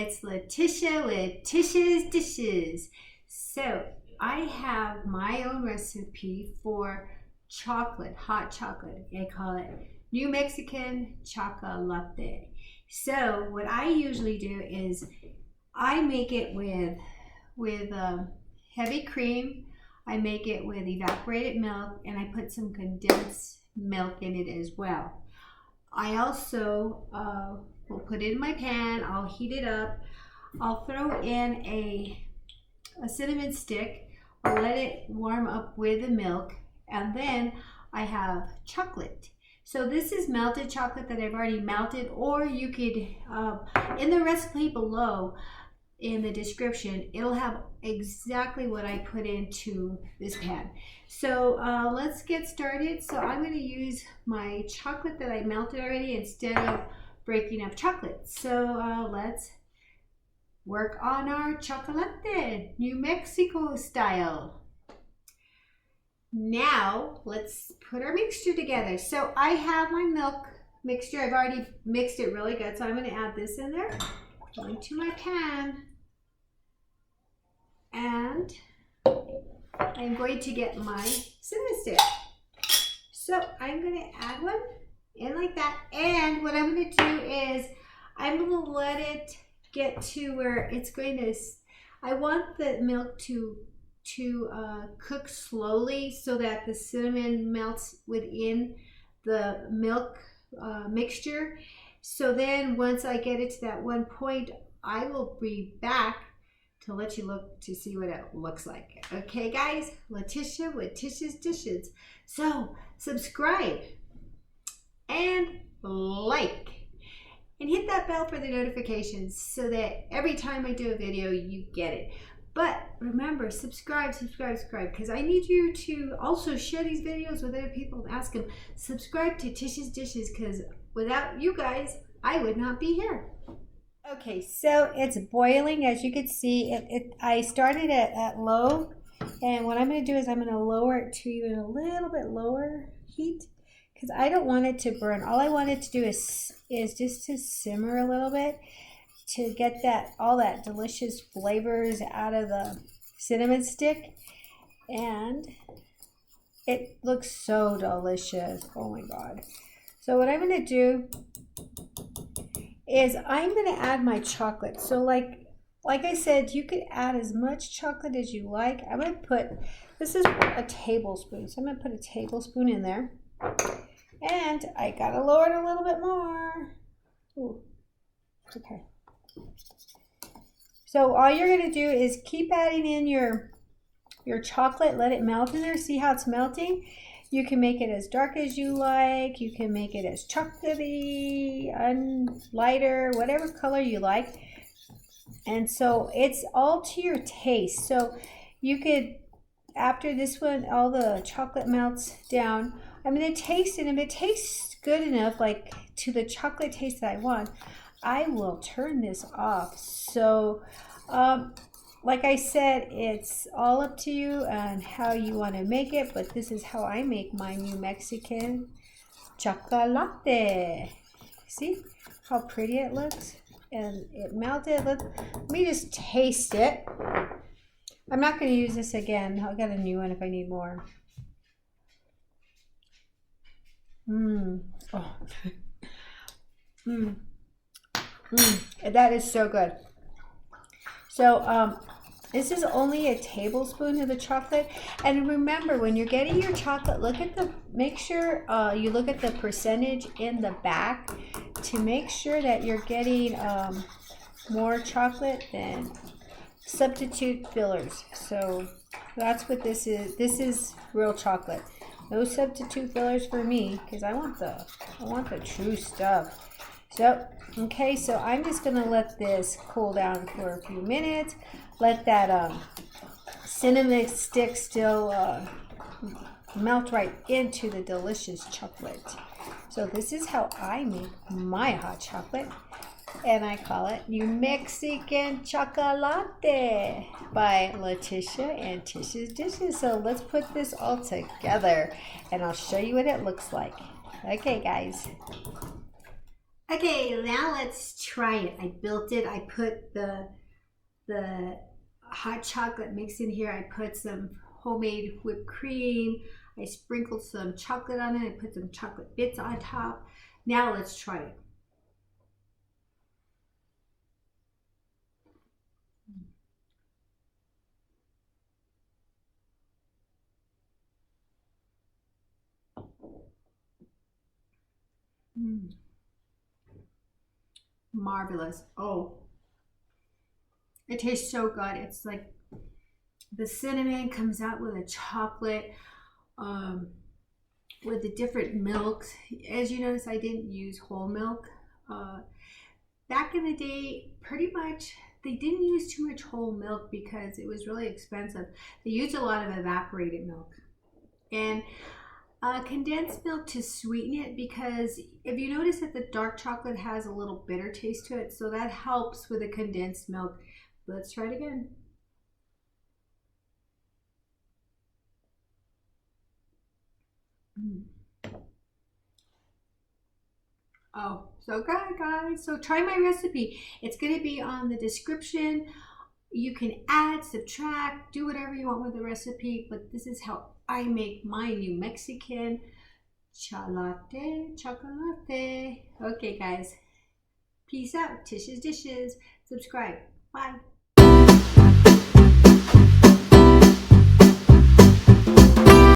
it's Letitia with TishsDishs. So I have my own recipe for chocolate, hot chocolate. I call it New Mexican Chocolate. So what I usually do is I make it with heavy cream. I make it with evaporated milk, and I put some condensed milk in it as well. I also will put it in my pan. I'll heat it up. I'll throw in a cinnamon stick. I'll let it warm up with the milk, and then I have chocolate. So this is melted chocolate that I've already melted, or you could, in the recipe below, in the description, it'll have exactly what I put into this pan. So let's get started. So I'm going to use my chocolate that I melted already instead of breaking up chocolate. So let's work on our chocolate, New Mexico style. Now let's put our mixture together. So I have my milk mixture. I've already mixed it really good. So I'm going to add this in there, going to my pan. And I'm going to get my cinnamon stick. So I'm going to add one in like that. And what I'm going to do is I'm going to let it get to where it's going to, I want the milk to cook slowly so that the cinnamon melts within the milk mixture. So then once I get it to that one point, I will be back to let you look to see what it looks like. Okay guys, Letitia with TishsDishs. So subscribe and like and hit that bell for the notifications so that every time I do a video you get it. But remember, subscribe, because I need you to also share these videos with other people and ask them, subscribe to TishsDishs, because without you guys, I would not be here. Okay, so it's boiling. As you can see, I started at low, and what I'm going to do is I'm going to lower it to even a little bit lower heat, because I don't want it to burn. All I want it to do is just to simmer a little bit, to get all that delicious flavors out of the cinnamon stick. And it looks so delicious. Oh my god. So what I'm going to do is I'm going to add my chocolate. So like I said, you could add as much chocolate as you like. I'm going to put, this is a tablespoon, so I'm going to put a tablespoon in there. And I got to lower it a little bit more. Ooh, okay. So all you're going to do is keep adding in your chocolate, let it melt in there, see how it's melting. You can make it as dark as you like, you can make it as chocolatey, lighter, whatever color you like. And so it's all to your taste. So you could, after this one, all the chocolate melts down, I'm going to taste it, and if it tastes good enough, like to the chocolate taste that I want, I will turn this off. So like I said, it's all up to you and how you want to make it, but this is how I make my New Mexican chocolate. See how pretty it looks? And it melted. Let me just taste it. I'm not going to use this again. I'll get a new one if I need more. Oh. That is so good. So this is only a tablespoon of the chocolate. And remember, when you're getting your chocolate, make sure you look at the percentage in the back to make sure that you're getting more chocolate than substitute fillers. So that's what this is. This is real chocolate. No substitute fillers for me, because I want the true stuff. So, okay, so I'm just going to let this cool down for a few minutes. Let that cinnamon stick still melt right into the delicious chocolate. So this is how I make my hot chocolate. And I call it New Mexican Chocolate by Letitia and TishsDishs. So let's put this all together, and I'll show you what it looks like. Okay, guys. Okay, now let's try it. I built it. I put the hot chocolate mix in here. I put some homemade whipped cream. I sprinkled some chocolate on it. I put some chocolate bits on top. Now let's try it. Marvelous. Oh, it tastes so good. It's like the cinnamon comes out with a chocolate, with the different milks. As you notice, I didn't use whole milk. Back in the day, pretty much they didn't use too much whole milk because it was really expensive. They used a lot of evaporated milk and condensed milk to sweeten it, because if you notice that the dark chocolate has a little bitter taste to it, so that helps with the condensed milk. Let's try it again. Oh, so good, guys. So try my recipe. It's going to be on the description. You can add, subtract, do whatever you want with the recipe, but this is how I make my New Mexican chocolate. Okay, guys. Peace out. Tish's Dishes. Subscribe. Bye.